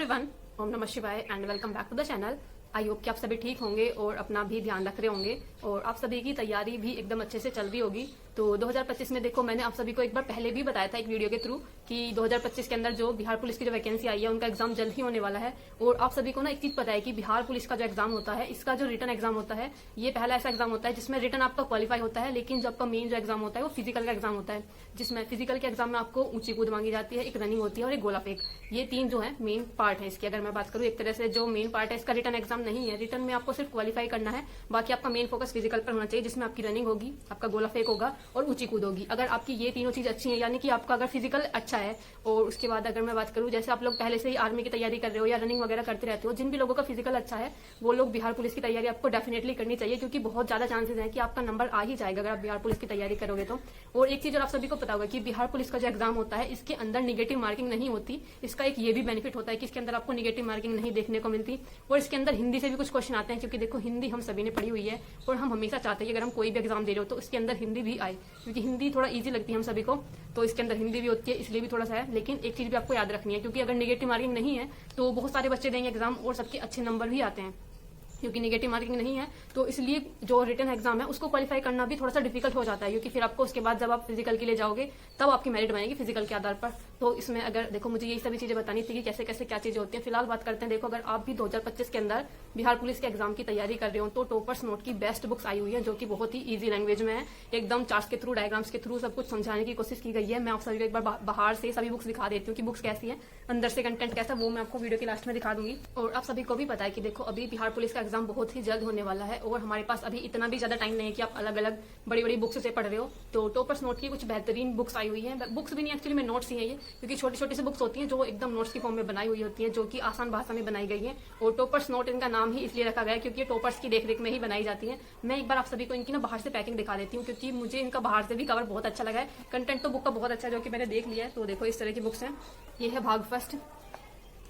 Everyone, ओम नमः शिवाय and welcome back to the channel. I hope कि आप सभी ठीक होंगे और अपना भी ध्यान रख रहे होंगे और आप सभी की तैयारी भी एकदम अच्छे से चल रही होगी। तो 2025 में देखो, मैंने आप सभी को एक बार पहले भी बताया था एक वीडियो के थ्रू कि 2025 के अंदर जो बिहार पुलिस की जो वैकेंसी आई है उनका एग्जाम जल्द ही होने वाला है। और आप सभी को ना एक चीज पता है कि बिहार पुलिस का जो एग्जाम होता है, इसका जो रिटन एग्जाम होता है, ये पहला ऐसा एग्जाम होता है जिसमें रिटन आपका क्वालिफाई होता है, लेकिन जो आपका मेन जो एग्जाम होता है वो फिजिकल का एग्जाम होता है, जिसमें फिजिकल के एग्जाम में आपको ऊंची कूद मांगी जाती है, एक रनिंग होती है और एक गोला फेंक। ये तीन जो है मेन पार्ट है इसकी। अगर मैं बात करूं एक तरह से जो मेन पार्ट है इसका, रिटन एग्जाम नहीं है। रिटन में आपको सिर्फ क्वालिफाई करना है, बाकी आपका मेन फोकस फिजिकल पर होना चाहिए, जिसमें आपकी रनिंग होगी, आपका गोला फेंक होगा और ऊंची कूद होगी। अगर आपकी ये तीनों चीज अच्छी है, यानी कि आपका अगर फिजिकल अच्छा है, और उसके बाद अगर मैं बात करूं जैसे आप लोग पहले से ही आर्मी की तैयारी कर रहे हो या रनिंग वगैरह करते रहते हो, जिन भी लोगों का फिजिकल अच्छा है वो लोग बिहार पुलिस की तैयारी आपको डेफिनेटली करनी चाहिए, क्योंकि बहुत ज्यादा चांसेस है कि आपका नंबर आ ही जाएगा अगर आप बिहार पुलिस की तैयारी करोगे तो। और एक चीज और आप सभी को पता होगा कि बिहार पुलिस का जो एग्जाम होता है इसके अंदर निगेटिव मार्किंग नहीं होती। इसका एक ये भी बेनिफिट होता है कि इसके अंदर आपको निगेटिव मार्किंग नहीं देखने को मिलती। और इसके अंदर हिंदी से भी कुछ क्वेश्चन आते हैं, क्योंकि देखो हिंदी हम सभी ने पढ़ी हुई है और हम हमेशा चाहते हैं कि अगर हम कोई भी एग्जाम दे रहे हो तो उसके अंदर हिंदी भी आए, क्योंकि हिंदी थोड़ा ईजी लगती है हम सभी को, तो इसके अंदर हिंदी भी होती है, इसलिए भी थोड़ा सा है। लेकिन एक चीज भी आपको याद रखनी है, क्योंकि अगर निगेटिव मार्किंग नहीं है तो बहुत सारे बच्चे देंगे एग्जाम और सबके अच्छे नंबर भी आते हैं, क्योंकि नेगेटिव मार्किंग नहीं है। तो इसलिए जो रिटन एग्जाम है उसको क्वालिफाई करना भी थोड़ा सा डिफिकल्ट हो जाता है, क्योंकि फिर आपको उसके बाद जब आप फिजिकल के लिए जाओगे तब आपकी मेरिट बनेगी फिजिकल के आधार पर। तो इसमें अगर देखो, मुझे यही सभी चीजें बतानी थी कि कैसे कैसे क्या चीजें होती हैं। फिलहाल बात करते हैं, देखो अगर आप भी 2025 के अंदर बिहार पुलिस के एग्जाम की तैयारी कर रहे हो तो टॉपर्स नोट की बेस्ट बुक्स आई हुई है, जो कि बहुत ही ईजी लैंग्वेज में है, एकदम चार्ट्स के थ्रू, डायग्राम्स के थ्रू सब कुछ समझाने की कोशिश की गई है। मैं आप सभी को एक बार बाहर से सभी बुक्स दिखा देती हूँ कि बुक्स कैसी है, अंदर से कंटेंट कैसा, वो मैं आपको वीडियो के लास्ट में दिखा दूंगी। और आप सभी को भी पता है कि देखो अभी बिहार पुलिस का एग्जाम बहुत ही जल्द होने वाला है और हमारे पास अभी इतना भी ज्यादा टाइम नहीं है कि आप अलग अलग बड़ी बड़ी बुक्स से पढ़ रहे हो। तो टॉपर्स नोट की कुछ बेहतरीन बुक्स आई हुई है, बुक्स भी नहीं एक्चुअली में नोट्स ही है ये, क्योंकि छोटी छोटी सी बुक्स होती हैं जो एकदम नोट्स की फॉर्म में बनाई हुई होती हैं, जो कि आसान भाषा में बनाई गई है। और टॉपर्स नोट इनका नाम ही इसलिए रखा गया है क्योंकि ये टॉपर्स की देखरेख में ही बनाई जाती है। मैं एक बार आप सभी को इनकी ना बाहर से पैकिंग दिखा देती हूँ, क्योंकि मुझे इनका बाहर से भी कवर बहुत अच्छा लगा है। कंटेंट तो बुक का बहुत अच्छा है, जो कि मैंने देख लिया है। तो देखो इस तरह की बुक्स हैं। ये है भाग फर्स्ट,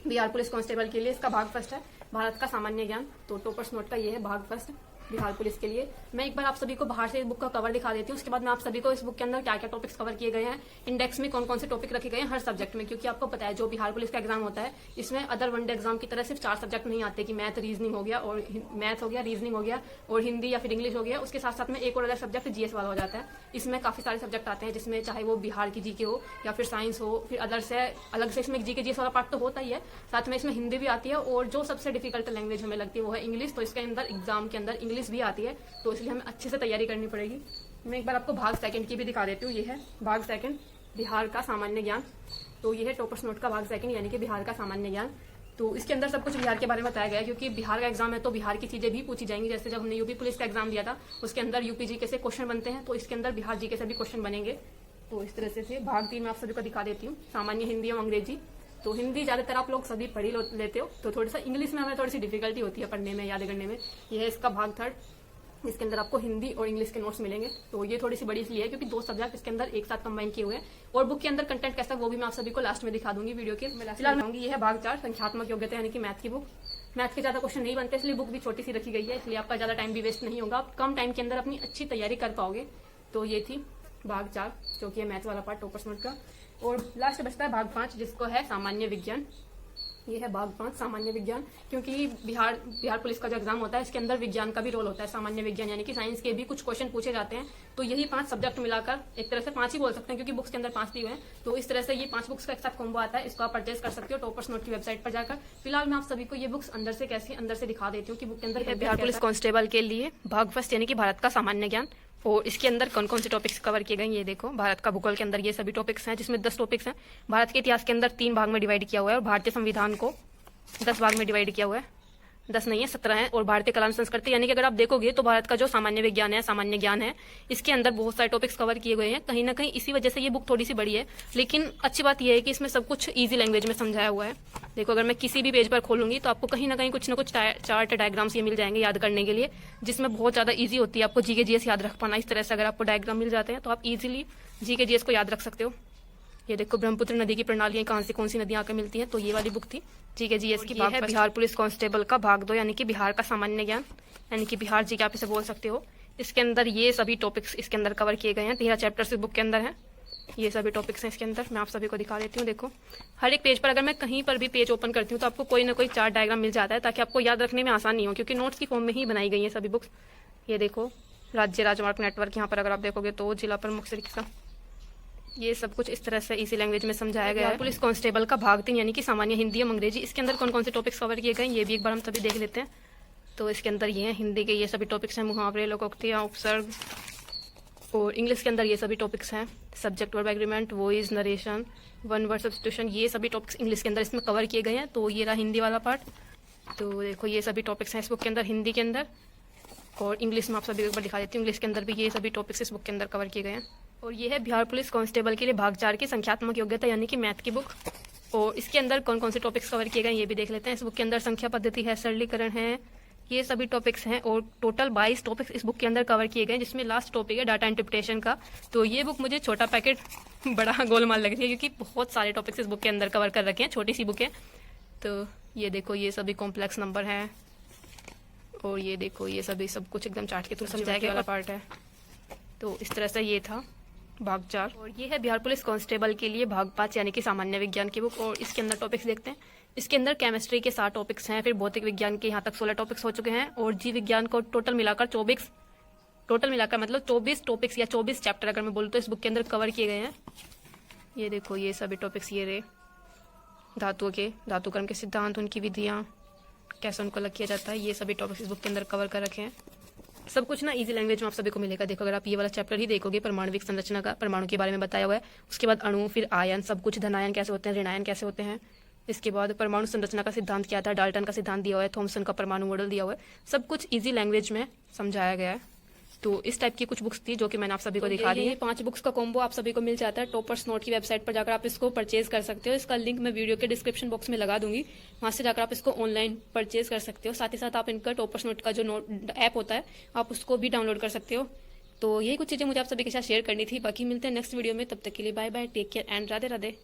बिहार पुलिस कांस्टेबल के लिए इसका भाग फर्स्ट है, भारत का सामान्य ज्ञान। तो टॉपर्स नोट का ये है भाग फर्स्ट बिहार पुलिस के लिए। मैं एक बार आप सभी को बाहर से इस बुक का कवर दिखा देती हूँ, उसके बाद मैं आप सभी को इस बुक के अंदर क्या क्या टॉपिक्स कवर किए गए हैं, इंडेक्स में कौन कौन से टॉपिक रखे गए हैं हर सब्जेक्ट में। क्योंकि आपको पता है जो बिहार पुलिस का एग्जाम होता है इसमें अदर वनडे एग्जाम की तरह सिर्फ 4 सब्जेक्ट नहीं आते, कि मैथ रीजनिंग हो गया और मैथ हो गया, रीजनिंग हो गया और हिंदी या फिर इंग्लिश हो गया। उसके साथ साथ में एक और अलग सब्जेक्ट जीएस वाला हो जाता है। इसमें काफी सारे सब्जेक्ट आते हैं, जिसमें चाहे वो बिहार की जीके हो या फिर साइंस हो, फिर अदर से अलग से इसमें जीके जीएस वाला पार्ट तो होता ही है, साथ में इसमें हिंदी भी आती है। और जो सबसे डिफिकल्ट लैंग्वेज हमें लगती है वो है इंग्लिश, तो इसके अंदर एग्जाम के अंदर इंग्लिश भी आती है, तो इसलिए हमें अच्छे से तैयारी करनी पड़ेगी। मैं एक बार आपको भाग सेकंड की भी दिखा देती हूँ। ये है भाग सेकंड, बिहार का सामान्य ज्ञान। तो ये है टॉपर्स नोट का भाग सेकंड, यानी कि बिहार का सामान्य ज्ञान। तो इसके अंदर सब कुछ बिहार के बारे में बताया गया है, क्योंकि बिहार का एग्जाम है तो बिहार की चीजें भी पूछी जाएंगी। जैसे जब हमने यूपी पुलिस का एग्जाम दिया था उसके अंदर यूपी जीके से क्वेश्चन बनते हैं, तो इसके अंदर बिहार जीके से भी क्वेश्चन बनेंगे। तो इस तरह से भाग 3 में आप सभी को दिखा देती हूँ, सामान्य हिंदी और अंग्रेजी। तो हिंदी ज्यादातर आप लोग सभी पढ़ी लेते हो, तो थोड़ा सा इंग्लिश में हमें थोड़ी सी डिफिकल्टी होती है पढ़ने में, याद करने में। यह है इसका भाग थर्ड, इसके अंदर आपको हिंदी और इंग्लिश के नोट्स मिलेंगे। तो ये थोड़ी सी बड़ी इसलिए है क्योंकि 2 सब्जेक्ट इसके अंदर एक साथ कंबाइन किए हुए हैं। और बुक के अंदर कंटेंट कैसा वो भी मैं आप सभी को लास्ट में दिखा दूंगी वीडियो के। फिलहाल मैं ये है भाग 4, संख्यात्मक योग्यता, यानी कि मैथ की बुक। मैथ के ज्यादा क्वेश्चन नहीं बनते, इसलिए बुक भी छोटी सी रखी गई है, इसलिए आपका ज्यादा टाइम भी वेस्ट नहीं होगा, आप कम टाइम के अंदर अपनी अच्छी तैयारी कर पाओगे। तो ये थी भाग 4, जो कि है मैथ वाला पार्ट टॉपर्स नोट का। और लास्ट बचता है भाग 5, जिसको है सामान्य विज्ञान। ये है भाग 5, सामान्य विज्ञान, क्योंकि बिहार पुलिस का जो एग्जाम होता है इसके अंदर विज्ञान का भी रोल होता है, सामान्य विज्ञान, यानी कि साइंस के भी कुछ क्वेश्चन पूछे जाते हैं। तो यही 5 सब्जेक्ट मिलाकर, एक तरह से 5 ही बोल सकते हैं क्योंकि बुक्स के अंदर 5 दिए हुए हैं। तो इस तरह से ये 5 बुक्स का एक साथ कॉम्बो आता है, इसको आप परचेज कर सकते हो टॉपर्स नोट की वेबसाइट पर जाकर। फिलहाल मैं आप सभी को ये बुक्स अंदर से कैसी अंदर से दिखा देती हूँ कि बुक के अंदर बिहार पुलिस कांस्टेबल के लिए भाग फर्स्ट, यानी कि भारत का सामान्य ज्ञान। और इसके अंदर कौन कौन से टॉपिक्स कवर किए गए ये देखो। भारत का भूगोल के अंदर ये सभी टॉपिक्स हैं, जिसमें 10 टॉपिक्स हैं। भारत के इतिहास के अंदर 3 भाग में डिवाइड किया हुआ है और भारतीय संविधान को 10 भाग में डिवाइड किया हुआ है। 10 नहीं है, 17 है। और भारतीय कला संस्कृति, यानी कि अगर आप देखोगे तो भारत का जो सामान्य विज्ञान है, सामान्य ज्ञान है, इसके अंदर बहुत सारे टॉपिक्स कवर किए गए हैं। कहीं ना कहीं इसी वजह से ये बुक थोड़ी सी बड़ी है, लेकिन अच्छी बात यह है कि इसमें सब कुछ ईजी लैंग्वेज में समझाया हुआ है। देखो अगर मैं किसी भी पेज पर खोलूंगी तो आपको कहीं ना कहीं कुछ ना कुछ चार्ट डायग्राम्स ये मिल जाएंगे याद करने के लिए, जिसमें बहुत ज्यादा ईजी होती है आपको जीके जीएस याद रख पाना। इस तरह से अगर आपको डायग्राम मिल जाते हैं तो आप इजीली जीके जीएस को याद रख सकते हो। ये देखो ब्रह्मपुत्र नदी की प्रणालियां कहाँ से कौन सी नदियां आकर मिलती हैं, तो ये वाली बुक थी जीके जीएस की। भाग है बिहार पुलिस कांस्टेबल का भाग 2, यानी कि बिहार का सामान्य ज्ञान, यानी कि बिहार जीके आप इसे बोल सकते हो। इसके अंदर ये सभी टॉपिक्स इसके अंदर कवर किए गए हैं, 13 चैप्टर्स इस बुक के अंदर हैं। ये सभी टॉपिक्स हैं इसके अंदर। मैं आप सभी को दिखा देती हूँ। देखो, हर एक पेज पर अगर मैं कहीं पर भी पेज ओपन करती हूँ तो आपको कोई ना कोई चार्ट डायग्राम मिल जाता है, ताकि आपको याद रखने में आसानी हो, क्योंकि नोट्स की फॉर्म में ही बनाई गई है सभी बुक्स। ये देखो, राज्य राजमार्ग नेटवर्क, यहाँ पर अगर आप देखोगे तो जिला प्रमुख शिक्षा, ये सब कुछ इस तरह से इसी लैंग्वेज में समझाया गया है। पुलिस कांस्टेबल का भाग 3 यानी कि सामान्य हिंदी एवं अंग्रेजी, इसके अंदर कौन कौन से टॉपिक्स कवर किए गए ये भी एक बार हम सभी देख लेते हैं। तो इसके अंदर ये हैं हिंदी के ये सभी टॉपिक्स हैं, मुहावरे, लोकोक्तियाँ, उपसर्ग। और इंग्लिश के अंदर ये सभी टॉपिक्स हैं, subject verb agreement, voice, narration, one word substitution, ये सभी टॉपिक्स इंग्लिश के अंदर इसमें कवर किए गए हैं। तो ये रहा हिंदी वाला पार्ट। तो देखो, ये सभी टॉपिक्स हैं इस बुक के अंदर, हिंदी के अंदर। और इंग्लिश में आप सभी को एक बार दिखा देती हूँ, इंग्लिश के अंदर भी ये सभी टॉपिक्स इस बुक के अंदर कवर किए गए हैं। और ये है बिहार पुलिस कांस्टेबल के लिए भाग 4 की संख्यात्मक योग्यता यानी कि मैथ की बुक। और इसके अंदर कौन कौन से टॉपिक्स कवर किए गए ये भी देख लेते हैं। इस बुक के अंदर संख्या पद्धति है, सरलीकरण है, ये सभी टॉपिक्स हैं। और टोटल 22 टॉपिक्स इस बुक के अंदर कवर किए गए, जिसमें लास्ट टॉपिक है डाटा इंटरप्रिटेशन का। तो ये बुक मुझे छोटा पैकेट बड़ा गोलमाल लग रही है, क्योंकि बहुत सारे टॉपिक्स इस बुक के अंदर कवर कर रखे हैं, छोटी सी बुक है। तो ये देखो, ये सभी कॉम्प्लेक्स नंबर हैं। और ये देखो, ये सभी सब कुछ एकदम चार्ट के थ्रू समझाया गया वाला पार्ट है। तो इस तरह से ये था भाग 4। और ये है बिहार पुलिस कांस्टेबल के लिए भाग 5 यानी कि सामान्य विज्ञान की बुक। और इसके अंदर टॉपिक्स देखते हैं। इसके अंदर केमिस्ट्री के 7 टॉपिक्स हैं, फिर भौतिक विज्ञान के यहाँ तक 16 टॉपिक्स हो चुके हैं। और जीव विज्ञान को टोटल मिलाकर 24 टॉपिक्स या 24 चैप्टर अगर मैं बोलूँ तो इस बुक के अंदर कवर किए गए हैं। ये देखो, ये सभी टॉपिक्स ये रहे, धातुओं के धातुकर्म के सिद्धांत, उनकी विधियाँ, कैसे उनको अलग किया जाता है, ये सभी टॉपिक्स इस बुक के अंदर कवर कर रखे हैं। सब कुछ ना इजी लैंग्वेज में आप सभी को मिलेगा। देखो, अगर आप ये वाला चैप्टर ही देखोगे, परमाणविक संरचना का, परमाणु के बारे में बताया हुआ है। उसके बाद अणु, फिर आयन, सब कुछ, धनायन कैसे होते हैं, ऋणायन कैसे होते हैं। इसके बाद परमाणु संरचना का सिद्धांत क्या था, डाल्टन का सिद्धांत दिया हुआ है, थॉमसन का परमाणु मॉडल दिया हुआ है। सब कुछ इजी लैंग्वेज में समझाया गया है। तो इस टाइप की कुछ बुक्स थी जो कि मैंने आप सभी को दिखा दी है। 5 बुक्स का कॉम्बो आप सभी को मिल जाता है। टॉपर्स नोट की वेबसाइट पर जाकर आप इसको परचेज कर सकते हो। इसका लिंक मैं वीडियो के डिस्क्रिप्शन बॉक्स में लगा दूंगी, वहां से जाकर आप इसको ऑनलाइन परचेज कर सकते हो। साथ ही साथ आप इनका टॉपर्स नोट का जो नोट ऐप होता है, आप उसको भी डाउनलोड कर सकते हो। तो यही कुछ चीजें मुझे आप सभी के साथ शेयर करनी थी। बाकी मिलते हैं नेक्स्ट वीडियो में, तब तक के लिए bye bye, take care and Radhe Radhe.